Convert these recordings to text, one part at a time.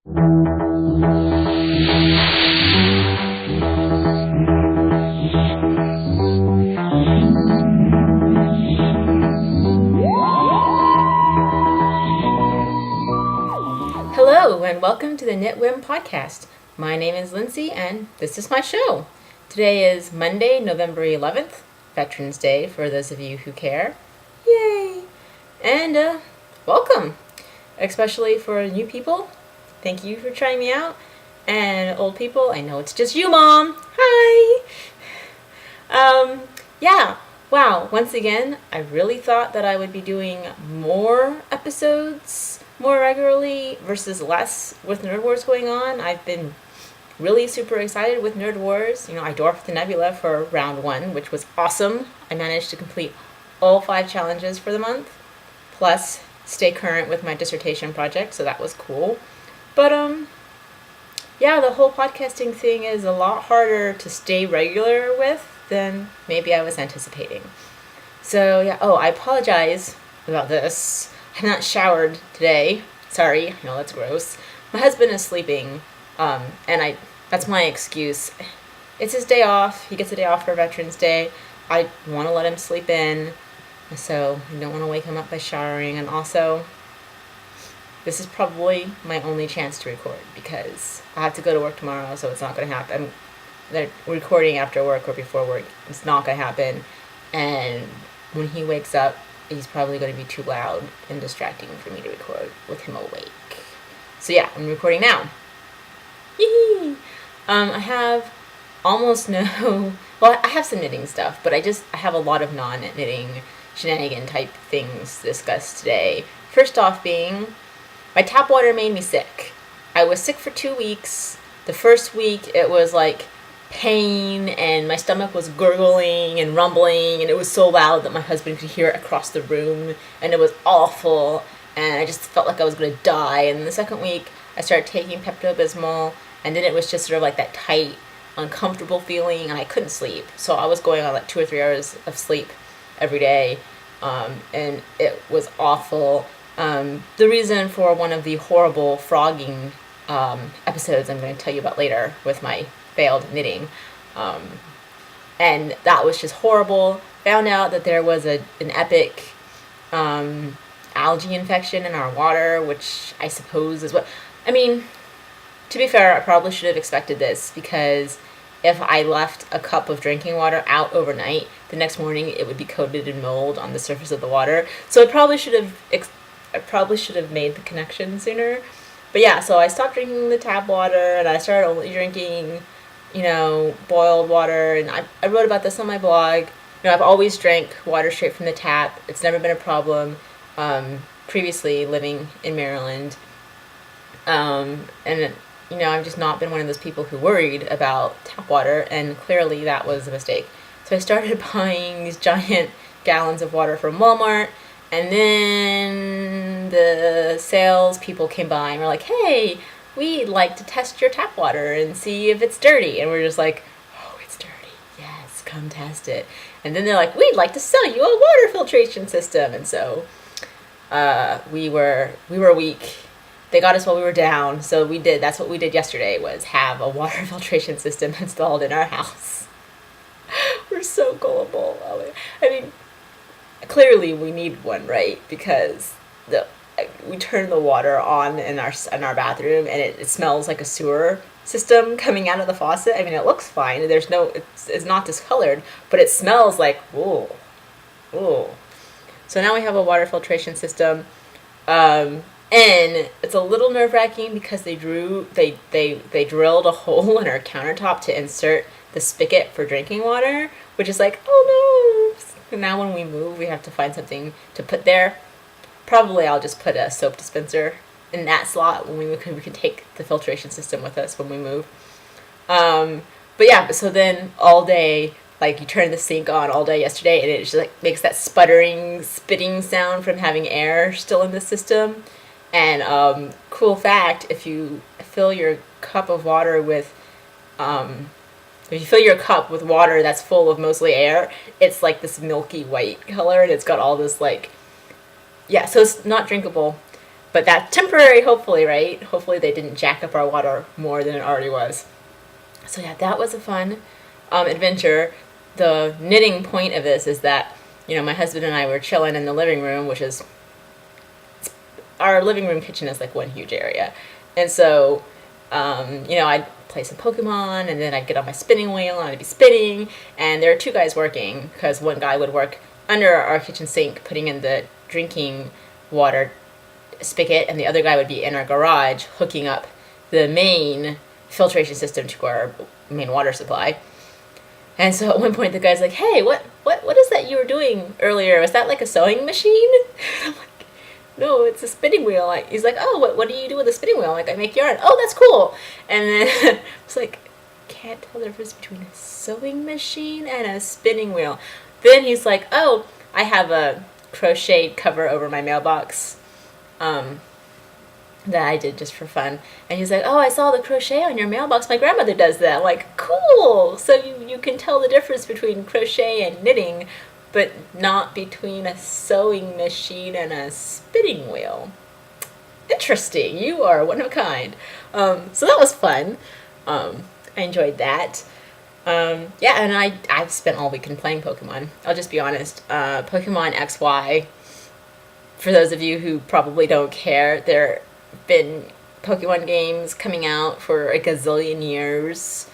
Hello and welcome to the Knitwhim podcast. My name is Lindsay and this is my show. Today is Monday, November 11th, Veterans Day for those of you who care. Yay! And welcome, especially for new people. Thank you for trying me out. And old people, I know it's just you, Mom. Hi! Wow, once again, I really thought that I would be doing more episodes more regularly versus less with Nerd Wars going on. I've been really super excited with Nerd Wars. I dwarfed the Nebula for round 1, which was awesome. I managed to complete all 5 challenges for the month, plus stay current with my dissertation project, so that was cool. But, the whole podcasting thing is a lot harder to stay regular with than maybe I was anticipating. So, I apologize about this. I have not showered today. Sorry, I know that's gross. My husband is sleeping, and that's my excuse. It's his day off. He gets a day off for Veterans Day. I want to let him sleep in, so I don't want to wake him up by showering. And also, this is probably my only chance to record because I have to go to work tomorrow, so it's not going to happen. They're recording after work or before work. It's not going to happen. And when he wakes up, he's probably going to be too loud and distracting for me to record with him awake. So I'm recording now. Yee! I have almost no... Well, I have some knitting stuff, but I have a lot of non-knitting shenanigan type things discussed today. First off being, my tap water made me sick. I was sick for 2 weeks. The first week it was like pain and my stomach was gurgling and rumbling and it was so loud that my husband could hear it across the room and it was awful and I just felt like I was going to die. And the second week I started taking Pepto-Bismol and then it was just sort of like that tight, uncomfortable feeling and I couldn't sleep. So I was going on like 2 or 3 hours of sleep every day and it was awful. The reason for one of the horrible frogging episodes I'm going to tell you about later with my failed knitting, and that was just horrible. Found out that there was an epic algae infection in our water, which I suppose is what... I mean, to be fair, I probably should have expected this because if I left a cup of drinking water out overnight, the next morning it would be coated in mold on the surface of the water. So I probably should have made the connection sooner. But so I stopped drinking the tap water and I started only drinking boiled water, and I wrote about this on my blog. I've always drank water straight from the tap. It's never been a problem, previously living in Maryland. And I've just not been one of those people who worried about tap water, and clearly that was a mistake. So I started buying these giant gallons of water from Walmart, and then the sales people came by and were like, "Hey, we'd like to test your tap water and see if it's dirty." And we're just like, "Oh, it's dirty. Yes, come test it." And then they're like, "We'd like to sell you a water filtration system." And so we were weak. They got us while we were down. So we did. That's what we did yesterday, was have a water filtration system installed in our house. We're so gullible. I mean, clearly we need one, right? Because we turn the water on in our bathroom and it smells like a sewer system coming out of the faucet. I mean, it looks fine. It's not discolored, but it smells like, ooh. So now we have a water filtration system. And it's a little nerve-wracking because they drilled a hole in our countertop to insert the spigot for drinking water, which is like, oh no. Now when we move, we have to find something to put there. Probably I'll just put a soap dispenser in that slot when we can take the filtration system with us when we move. So then all day, like, you turn the sink on all day yesterday and it just like makes that sputtering, spitting sound from having air still in the system. And cool fact, if you fill your cup with water that's full of mostly air, it's like this milky white color and it's got all this so it's not drinkable, But that's temporary, hopefully, right? Hopefully they didn't jack up our water more than it already was. So yeah, that was a fun adventure. The knitting point of this is that, my husband and I were chilling in the living room, which is, our living room kitchen is like one huge area. And so, I'd play some Pokemon, and then I'd get on my spinning wheel, and I'd be spinning, and there are two guys working, because one guy would work under our kitchen sink, putting in the drinking water spigot, and the other guy would be in our garage, hooking up the main filtration system to our main water supply. And so at one point the guy's like, "Hey, what is that you were doing earlier? Was that like a sewing machine?" And I'm like, "No, it's a spinning wheel." He's like, "Oh, what do you do with a spinning wheel?" I'm like, "I make yarn." "Oh, that's cool." And then I was like, can't tell the difference between a sewing machine and a spinning wheel. Then he's like, "Oh, I have a crocheted cover over my mailbox that I did just for fun." And he's like, "Oh, I saw the crochet on your mailbox. My grandmother does that." I'm like, cool. So you can tell the difference between crochet and knitting, but not between a sewing machine and a spinning wheel. Interesting. You are one of a kind. So that was fun. I enjoyed that. And I've spent all weekend playing Pokemon. I'll just be honest. Pokemon XY, for those of you who probably don't care, there have been Pokemon games coming out for a gazillion years.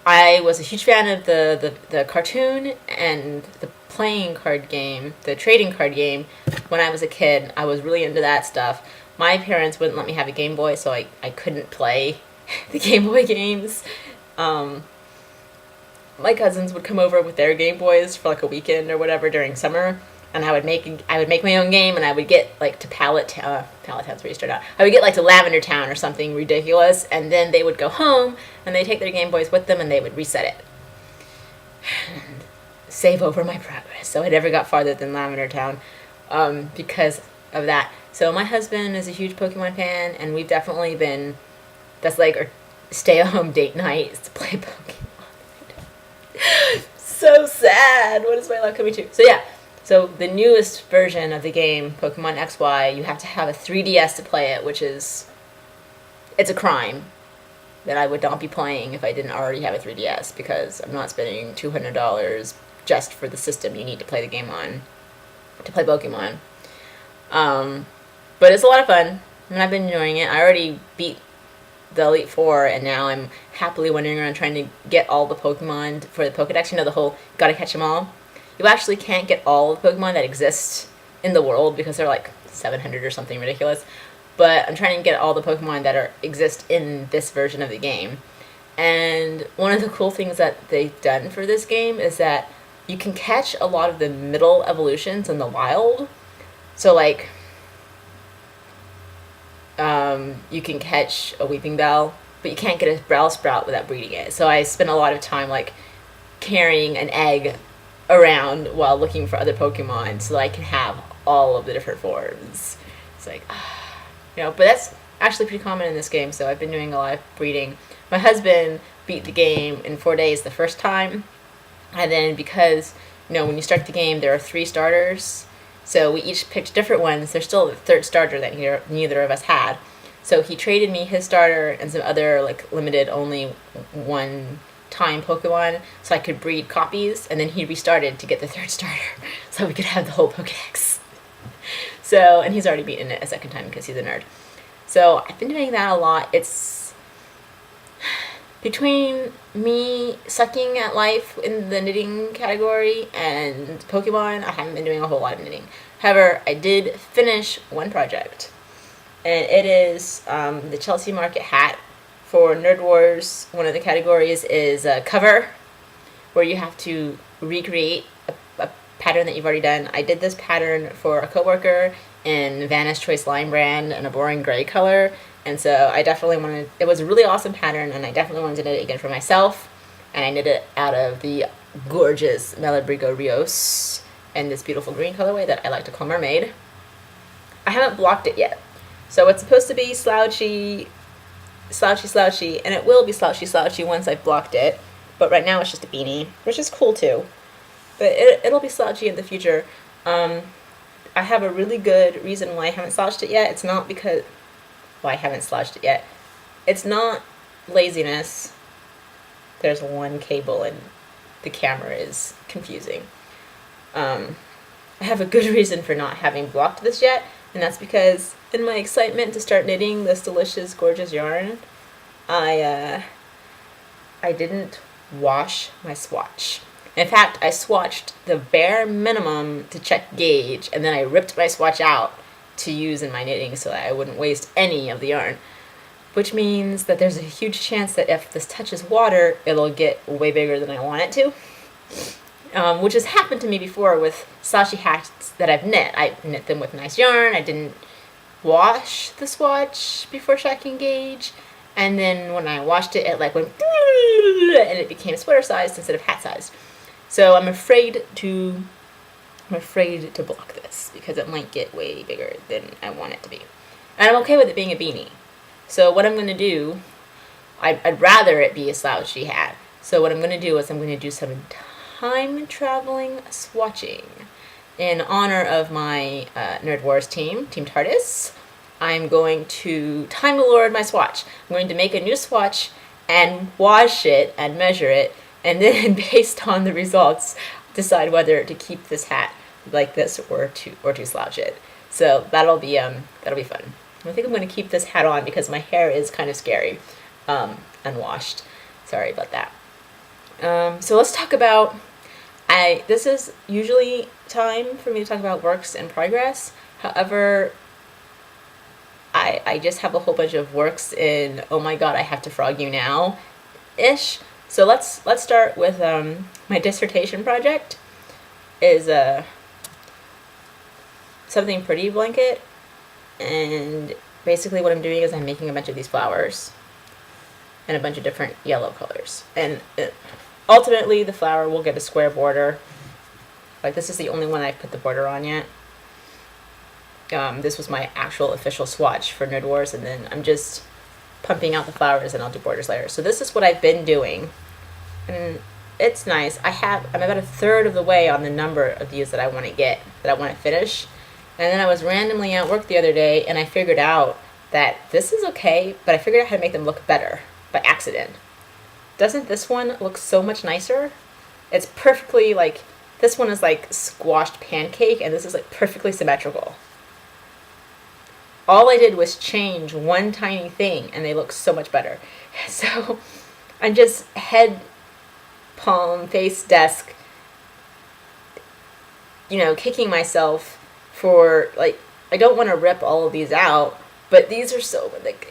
I was a huge fan of the cartoon and the playing card game, the trading card game, when I was a kid. I was really into that stuff. My parents wouldn't let me have a Game Boy, so I couldn't play the Game Boy games. My cousins would come over with their Game Boys for like a weekend or whatever during summer, and I would make my own game, and I would get like to Pallet Town's where you start out. I would get like to Lavender Town or something ridiculous, and then they would go home and they take their Game Boys with them and they would reset it and save over my progress. So I never got farther than Lavender Town because of that. So my husband is a huge Pokemon fan, and we've definitely been. That's like our stay-at-home date night is to play Pokemon. So sad. What is my life coming to? So yeah. So the newest version of the game, Pokemon XY, you have to have a 3DS to play it, it's a crime that I would not be playing if I didn't already have a 3DS, because I'm not spending $200 just for the system you need to play the game on, to play Pokemon. But it's a lot of fun, and I've been enjoying it. I already beat the Elite Four, and now I'm happily wandering around trying to get all the Pokemon for the Pokedex. The whole gotta catch them all. You actually can't get all the Pokemon that exist in the world because they're like 700 or something ridiculous. But I'm trying to get all the Pokemon that exist in this version of the game. And one of the cool things that they've done for this game is that you can catch a lot of the middle evolutions in the wild. So like, you can catch a Weeping Bell, but you can't get a Bellsprout without breeding it. So I spent a lot of time like carrying an egg around while looking for other Pokemon so that I can have all of the different forms. It's like, but that's actually pretty common in this game, so I've been doing a lot of breeding. My husband beat the game in 4 days the first time, and then because, when you start the game, there are 3 starters, so we each picked different ones. There's still a third starter that neither of us had. So he traded me his starter and some other, like, limited only one-time Pokemon so I could breed copies, and then he restarted to get the third starter so we could have the whole Pokedex. So, and he's already beaten it a second time because he's a nerd. So I've been doing that a lot. It's between me sucking at life in the knitting category and Pokemon, I haven't been doing a whole lot of knitting. However, I did finish one project, and it is the Chelsea Market hat for Nerd Wars. One of the categories is a cover, where you have to recreate a pattern that you've already done. I did this pattern for a coworker in Vanna's Choice Lime brand in a boring gray color, and so I definitely wanted. It was a really awesome pattern, and I definitely wanted to knit it again for myself. And I knit it out of the gorgeous Malabrigo Rios in this beautiful green colorway that I like to call Mermaid. I haven't blocked it yet, so it's supposed to be slouchy, and it will be slouchy once I've blocked it. But right now it's just a beanie, which is cool too. But it'll be slouchy in the future. I have a really good reason why I haven't slouched it yet. It's not because why I haven't slouched it yet. It's not laziness. There's one cable and the camera is confusing. I have a good reason for not having blocked this yet, and that's because in my excitement to start knitting this delicious, gorgeous yarn, I didn't wash my swatch. In fact, I swatched the bare minimum to check gauge, and then I ripped my swatch out to use in my knitting so that I wouldn't waste any of the yarn. Which means that there's a huge chance that if this touches water, it'll get way bigger than I want it to. Which has happened to me before with slouchy hats that I've knit. I knit them with nice yarn. I didn't wash the swatch before checking gauge. And then when I washed it, it like went and it became sweater sized instead of hat sized. So I'm afraid to block this because it might get way bigger than I want it to be. And I'm okay with it being a beanie. So what I'm going to do, I'd rather it be a slouchy hat. So what I'm going to do is I'm going to do some time traveling swatching in honor of my Nerd Wars team, Team TARDIS. I'm going to Time Lord my swatch. I'm going to make a new swatch and wash it and measure it, and then based on the results, decide whether to keep this hat like this or to slouch it. So that'll be fun. I think I'm going to keep this hat on because my hair is kind of scary, unwashed. Sorry about that. So let's talk about. This is usually time for me to talk about works in progress. However, I just have a whole bunch of works in, oh my god, I have to frog you now ish. So let's start with my dissertation project is something pretty blanket, and basically what I'm doing is I'm making a bunch of these flowers and a bunch of different yellow colors, and ultimately the flower will get a square border. Like this is the only one I've put the border on yet. This was my actual official swatch for Nerd Wars, and then I'm just pumping out the flowers and I'll do borders later. So this is what I've been doing, and it's nice. I'm about a third of the way on the number of these that I want to finish. And then I was randomly at work the other day and I figured out that this is okay, but I figured out how to make them look better by accident. Doesn't this one look so much nicer? It's perfectly like, this one is like squashed pancake and this is like perfectly symmetrical. All I did was change one tiny thing and they look so much better. So I'm just head, palm, face, desk, kicking myself for, like, I don't want to rip all of these out, but these are so, like,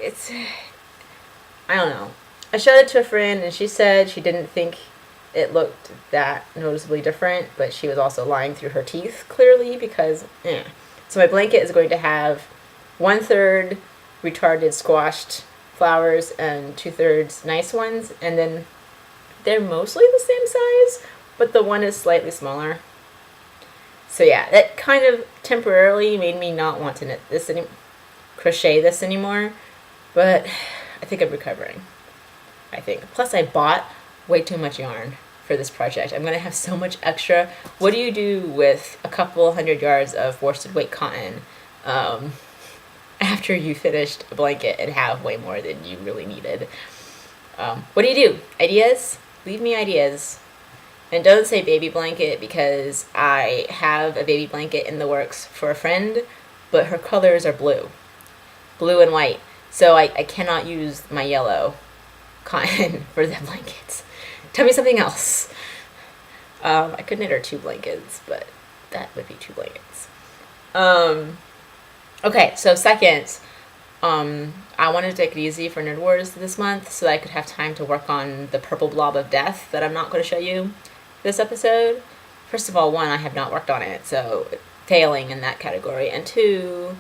I don't know. I showed it to a friend and she said she didn't think it looked that noticeably different, but she was also lying through her teeth, clearly, because, So my blanket is going to have 1/3 retarded squashed flowers and 2/3 nice ones, and then they're mostly the same size, but the one is slightly smaller. So yeah, that kind of temporarily made me not want to crochet this anymore, but I think I'm recovering. Plus I bought way too much yarn for this project. I'm going to have so much extra. What do you do with a couple 100 yards of worsted weight cotton after you finished a blanket and have way more than you really needed? What do you do? Ideas? Leave me ideas. And don't say baby blanket, because I have a baby blanket in the works for a friend, but her colors are blue and white. So I cannot use my yellow cotton for the blankets. Tell me something else. I could knit her 2 blankets, but that would be 2 blankets. Okay, so second, I wanted to take it easy for Nerd Wars this month so that I could have time to work on the purple blob of death that I'm not going to show you this episode. First of all, 1, I have not worked on it, so failing in that category. And 2,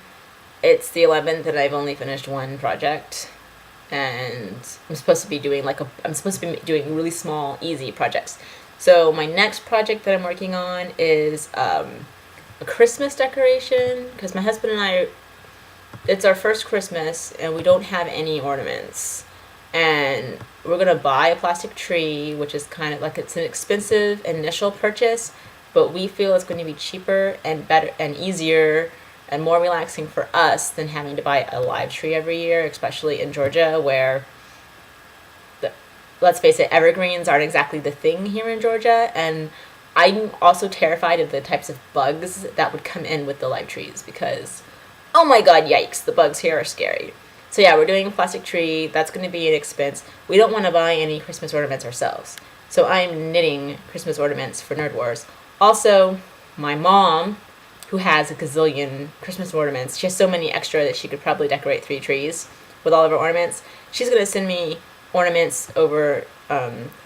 it's the 11th and I've only finished 1 project. And I'm supposed to be doing really small, easy projects. So my next project that I'm working on is a Christmas decoration, because my husband and I, it's our first Christmas and we don't have any ornaments. And we're going to buy a plastic tree, which is kind of like, it's an expensive initial purchase, but we feel it's going to be cheaper and better and easier and more relaxing for us than having to buy a live tree every year, especially in Georgia, where, let's face it, evergreens aren't exactly the thing here in Georgia. And I'm also terrified of the types of bugs that would come in with the live trees because, oh my god, yikes, the bugs here are scary. So yeah, we're doing a plastic tree. That's going to be an expense. We don't want to buy any Christmas ornaments ourselves. So I'm knitting Christmas ornaments for Nerd Wars. Also, my mom, who has a gazillion Christmas ornaments, she has so many extra that she could probably decorate 3 trees with all of her ornaments. She's going to send me ornaments over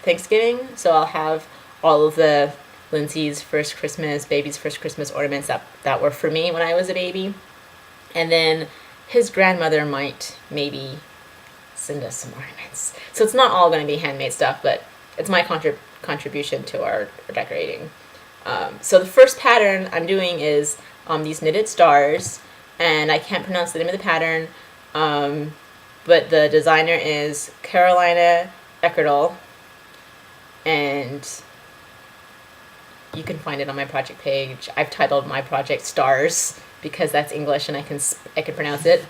Thanksgiving. So I'll have all of the Lindsay's first Christmas, baby's first Christmas ornaments that were for me when I was a baby. And then his grandmother might maybe send us some ornaments. So it's not all going to be handmade stuff, but it's my contribution to our decorating. So the first pattern I'm doing is these knitted stars, and I can't pronounce the name of the pattern, but the designer is Carolina Eckerdall, and you can find it on my project page. I've titled my project Stars because that's English and I can pronounce it.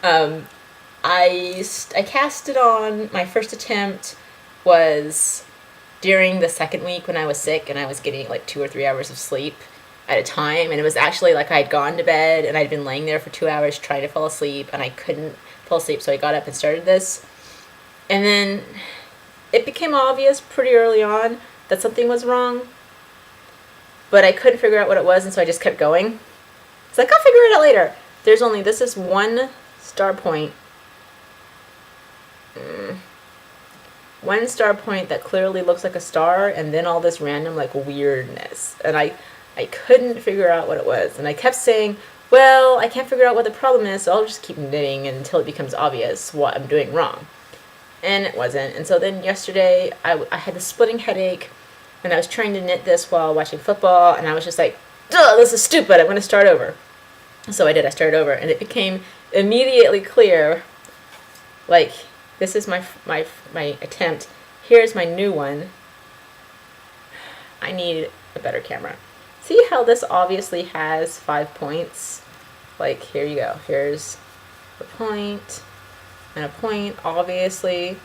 I cast it on. My first attempt was during the second week when I was sick and I was getting like 2 or 3 hours of sleep at a time, and it was actually like I had gone to bed and I'd been laying there for 2 hours trying to fall asleep and I couldn't fall asleep, so I got up and started this. And then it became obvious pretty early on that something was wrong, but I couldn't figure out what it was, and so I just kept going. It's like, I'll figure it out later. This is one star point. One star point that clearly looks like a star, and then all this random like weirdness. And I couldn't figure out what it was. And I kept saying, well, I can't figure out what the problem is, so I'll just keep knitting until it becomes obvious what I'm doing wrong. And it wasn't. And so then yesterday, I had this splitting headache, and I was trying to knit this while watching football, and I was just like, duh, this is stupid, I'm going to start over. So I did, I started over, and it became immediately clear, like, this is my attempt, here's my new one. I need a better camera. See how this obviously has 5 points? Like, here you go, here's a point, and a point, obviously,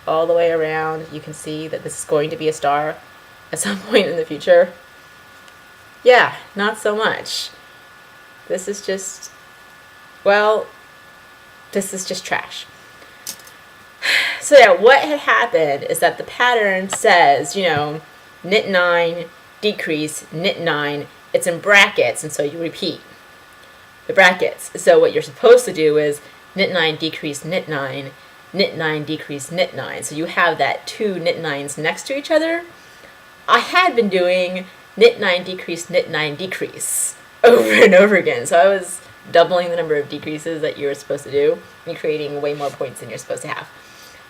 all the way around. You can see that this is going to be a star at some point in the future. Yeah, not so much. This is just, well, this is just trash. So yeah, what had happened is that the pattern says, knit 9, decrease, knit 9. It's in brackets, and so you repeat the brackets. So what you're supposed to do is knit 9, decrease, knit 9, knit 9, decrease, knit 9. So you have that 2 knit 9s next to each other. I had been doing knit 9, decrease, knit 9, decrease over and over again. So I was doubling the number of decreases that you were supposed to do and creating way more points than you're supposed to have.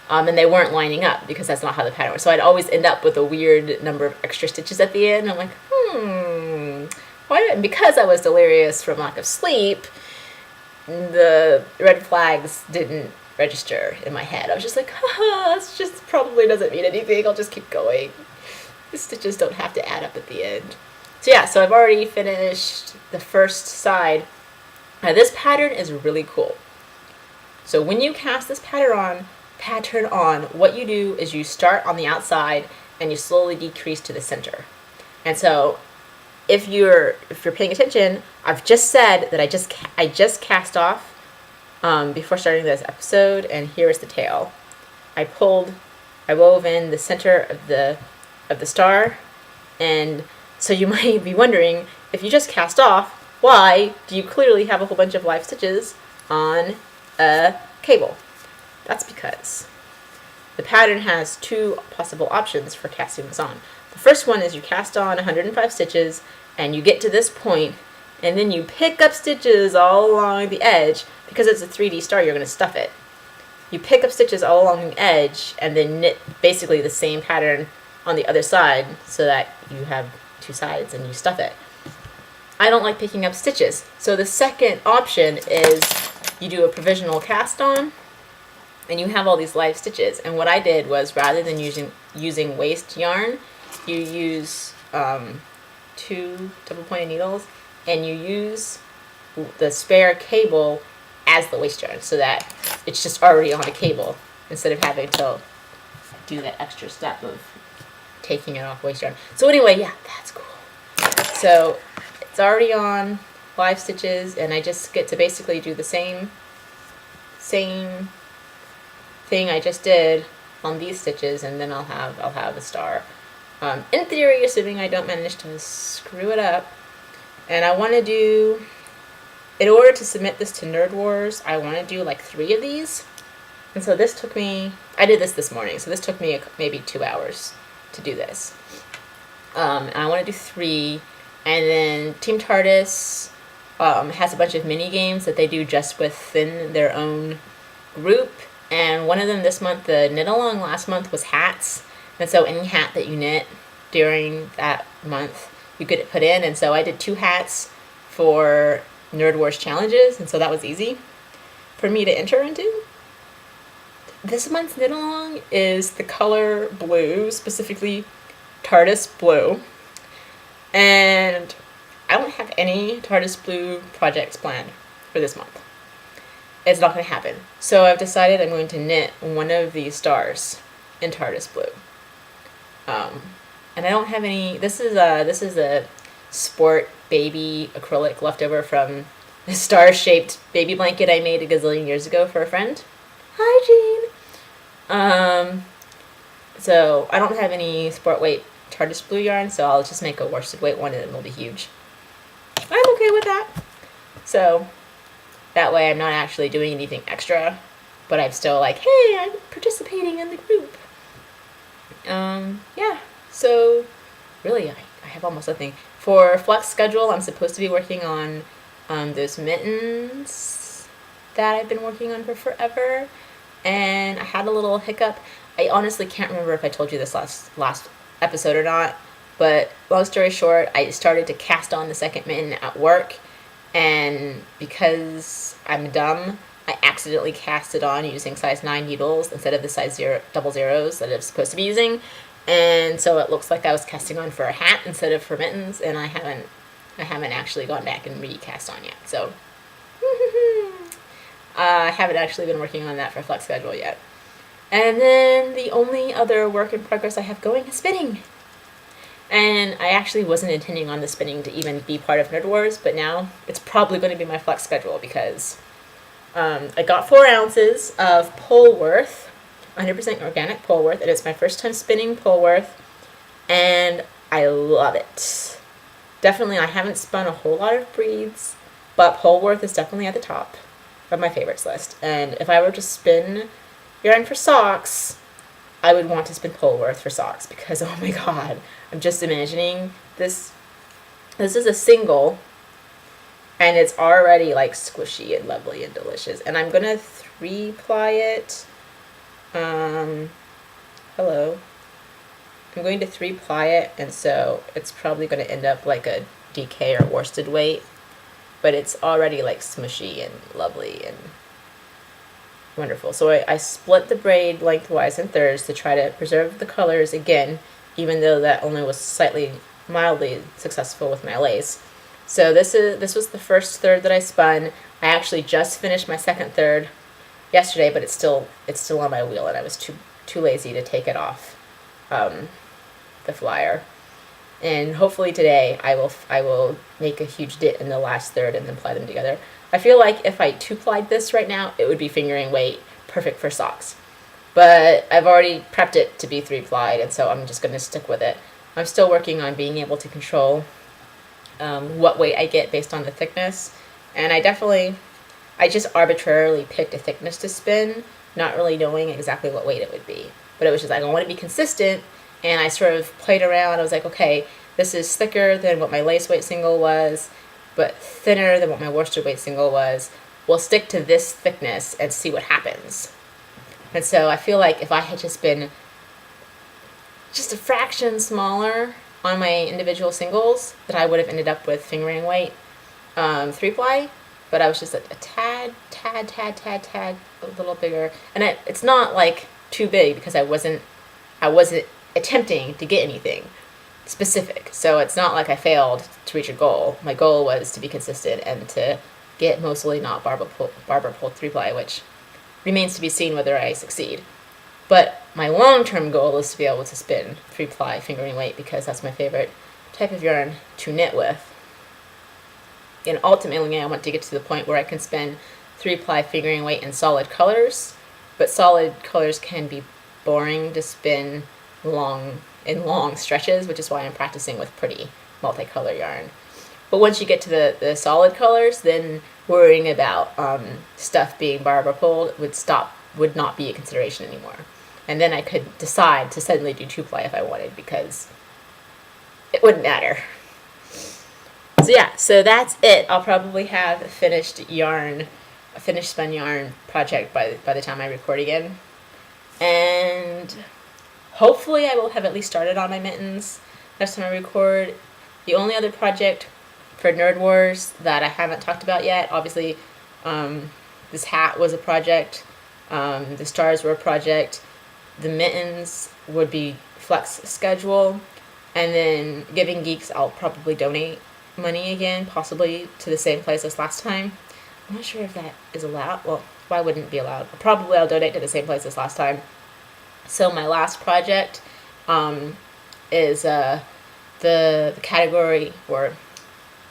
And they weren't lining up because that's not how the pattern works. So I'd always end up with a weird number of extra stitches at the end. I'm like, why? And because I was delirious from lack of sleep, the red flags didn't register in my head. I was just like, this just probably doesn't mean anything. I'll just keep going. The stitches don't have to add up at the end. So yeah, so I've already finished the first side. Now this pattern is really cool. So when you cast this pattern on, what you do is you start on the outside and you slowly decrease to the center. And so if you're paying attention, I've just said that I just cast off before starting this episode, and here's the tail. I wove in the center of the star, and so you might be wondering, if you just cast off, why do you clearly have a whole bunch of live stitches on a cable? That's because the pattern has 2 possible options for casting this on. The first one is you cast on 105 stitches and you get to this point, and then you pick up stitches all along the edge. Because it's a 3D star, you're going to stuff it. You pick up stitches all along the edge and then knit basically the same pattern on the other side so that you have 2 sides and you stuff it. I don't like picking up stitches. So the second option is you do a provisional cast on and you have all these live stitches. And what I did was, rather than using waste yarn, you use 2 2 double pointed needles, and you use the spare cable as the waist yarn so that it's just already on a cable instead of having to do that extra step of taking it off waist yarn. So anyway, yeah, that's cool. So it's already on 5 stitches, and I just get to basically do the same thing I just did on these stitches, and then I'll have a star. In theory, assuming I don't manage to screw it up. And I want to do, in order to submit this to Nerd Wars, I want to do like 3 of these. And so this took me, I did this morning, so this took me maybe 2 hours to do this. And I want to do 3, and then Team TARDIS has a bunch of mini games that they do just within their own group. And one of them this month, the knit along last month, was hats. And so any hat that you knit during that month, you could put in. And so I did 2 hats for Nerd Wars challenges, and so that was easy for me to enter into. This month's knit along is the color blue, specifically TARDIS blue. And I don't have any TARDIS blue projects planned for this month. It's not going to happen. So I've decided I'm going to knit one of these stars in TARDIS blue. And I don't have any. This is a sport baby acrylic leftover from a star-shaped baby blanket I made a gazillion years ago for a friend. Hi, Jean. So I don't have any sport weight TARDIS blue yarn, so I'll just make a worsted weight one, and it'll be huge. I'm okay with that. So that way I'm not actually doing anything extra, but I'm still like, hey, I'm participating in the group. Yeah, so really I have almost nothing. For flex schedule, I'm supposed to be working on those mittens that I've been working on for forever, and I had a little hiccup. I honestly can't remember if I told you this last episode or not, but long story short, I started to cast on the second mitten at work, and because I'm dumb, I accidentally cast it on using size 9 needles instead of the size 0 double zeros that I'm supposed to be using, and so it looks like I was casting on for a hat instead of for mittens, and I haven't actually gone back and recast on yet. So I haven't actually been working on that for flex schedule yet. And then the only other work in progress I have going is spinning. And I actually wasn't intending on the spinning to even be part of Nerd Wars, but now it's probably going to be my flex schedule because I got 4 ounces of Polworth, 100% organic Polworth, and it's my first time spinning Polworth, and I love it. Definitely, I haven't spun a whole lot of breeds, but Polworth is definitely at the top of my favorites list. And if I were to spin yarn for socks, I would want to spin Polworth for socks because, oh my god, I'm just imagining this. This is a single, and it's already like squishy and lovely and delicious. And I'm gonna 3-ply it. Hello. I'm going to 3-ply it, and so it's probably going to end up like a DK or worsted weight, but it's already like smushy and lovely and wonderful. So I split the braid lengthwise in thirds to try to preserve the colors again, even though that only was mildly successful with my lace. So this was the first third that I spun. I actually just finished my second third yesterday, but it's still on my wheel, and I was too lazy to take it off the flyer. And hopefully today I will make a huge dip in the last third and then ply them together. I feel like if I 2-plied this right now, it would be fingering weight, perfect for socks. But I've already prepped it to be 3-plied, and so I'm just going to stick with it. I'm still working on being able to control what weight I get based on the thickness. And I just arbitrarily picked a thickness to spin, not really knowing exactly what weight it would be. But it was just like, I want to be consistent, and I sort of played around. I was like, okay, this is thicker than what my lace weight single was, but thinner than what my worsted weight single was. We'll stick to this thickness and see what happens. And so I feel like if I had just been just a fraction smaller on my individual singles, that I would have ended up with fingering weight 3-ply, but I was just a tad a little bigger. And it's not like too big because I wasn't attempting to get anything. specific. So it's not like I failed to reach a goal. My goal was to be consistent and to get mostly not barber pulled 3-ply, which remains to be seen whether I succeed. But my long-term goal is to be able to spin 3-ply fingering weight, because that's my favorite type of yarn to knit with. And ultimately, I want to get to the point where I can spin 3-ply fingering weight in solid colors, but solid colors can be boring to spin in long stretches, which is why I'm practicing with pretty multicolor yarn. But once you get to the solid colors, then worrying about stuff being barber pulled would not be a consideration anymore. And then I could decide to suddenly do 2-ply if I wanted, because it wouldn't matter. So yeah, so that's it. I'll probably have a finished spun yarn project by the time I record again. And hopefully I will have at least started on my mittens next time I record. The only other project for Nerd Wars that I haven't talked about yet, obviously, this hat was a project. The stars were a project. The mittens would be flex schedule. And then Giving Geeks, I'll probably donate money again, possibly to the same place as last time. I'm not sure if that is allowed. Well, why wouldn't it be allowed? Probably I'll donate to the same place as last time. So my last project is the category, or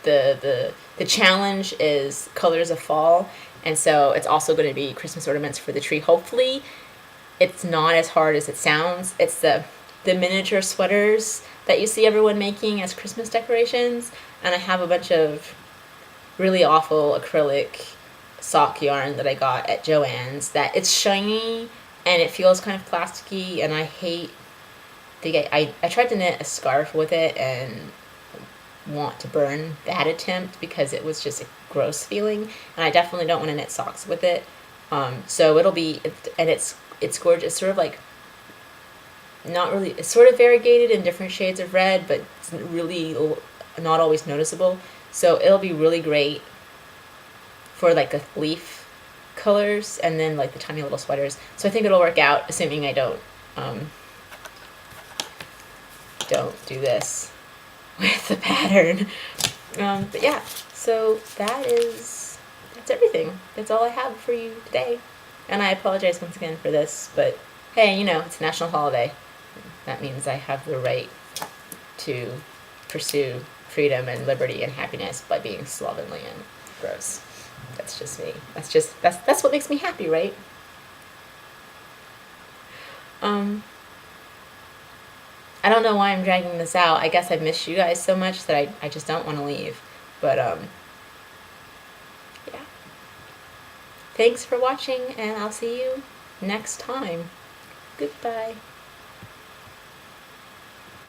the challenge is Colors of Fall, and so it's also going to be Christmas ornaments for the tree. Hopefully it's not as hard as it sounds. It's the miniature sweaters that you see everyone making as Christmas decorations, and I have a bunch of really awful acrylic sock yarn that I got at Joann's that it's shiny and it feels kind of plasticky, and I hate I tried to knit a scarf with it and want to burn that attempt because it was just a gross feeling, and I definitely don't want to knit socks with it. So it'll be, and it's gorgeous, sort of like, not really, it's sort of variegated in different shades of red, but it's really not always noticeable. So it'll be really great for like the leaf colors and then like the tiny little sweaters. So I think it'll work out, assuming I don't do this with the pattern. But yeah, so that's everything. That's all I have for you today. And I apologize once again for this, but hey, it's a national holiday. That means I have the right to pursue freedom and liberty and happiness by being slovenly and gross. That's just me. That's what makes me happy, right? I don't know why I'm dragging this out. I guess I miss you guys so much that I just don't want to leave. But yeah. Thanks for watching, and I'll see you next time. Goodbye.